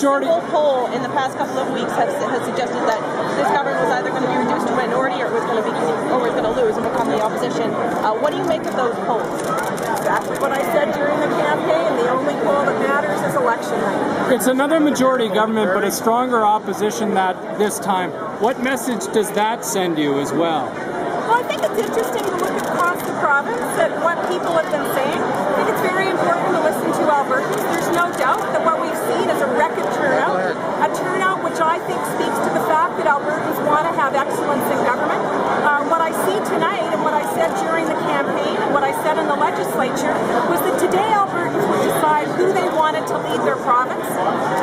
majority. A poll in the past couple of weeks has suggested that this government was either going to be reduced to a minority or it was going to lose and become the opposition. What do you make of those polls? Exactly what I said during the campaign. The only poll that matters is election night. It's another majority government, but a stronger opposition this time. What message does that send you as well? Well, I think it's interesting to look across the province at what people have been saying. I think it's very important to listen to Albertans. There's no doubt that what we've seen is a record turnout, a turnout which I think speaks to the fact that Albertans want to have excellence in government. What I see tonight and what I said during the campaign and what I said in the legislature was that today Albertans will decide who they wanted to lead their province.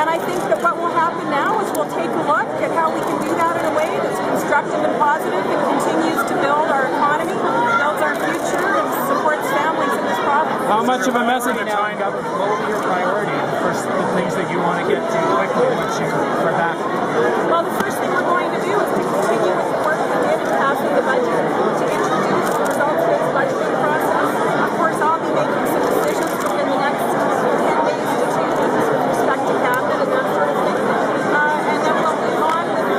And I think that what will happen now is we'll take a look at how we can do that in a way that's constructive and positive and continues to build our economy, builds our future, and supports families in this province. How much of a message now? What will be your priority? The things that you want to get to quickly once you are back? Well, the first thing we're going to do is to continue with the work we did in passing the budget, to introduce the results-based budgeting process. Of course, I'll be making some decisions within the next 10 days to 2 weeks with respect to cabinet and that sort of thing. And then we'll move on with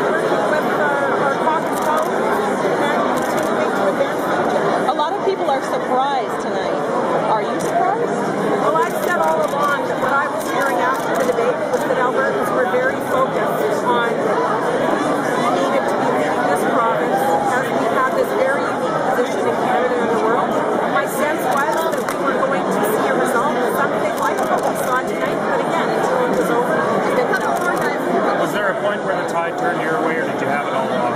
working with our caucus colleagues and continuing to advance the agenda. A lot of people are surprised tonight. Are you surprised? Well, I've said all along that what I was hearing after the debate was that Albertans were very focused on who needed to be leading this province as we have this very unique position in Canada and the world. My sense was that we were going to see a result, something like what we saw tonight, but again, until it was over. Was there a point where the tide turned your way, or did you have it all along?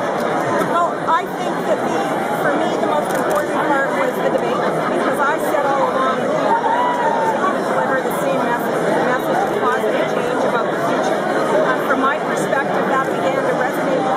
Well, I think that for me, the most important part was the debate, because I said all along that we were going to deliver the same message, the message of positive change about the future. From my perspective, that began to resonate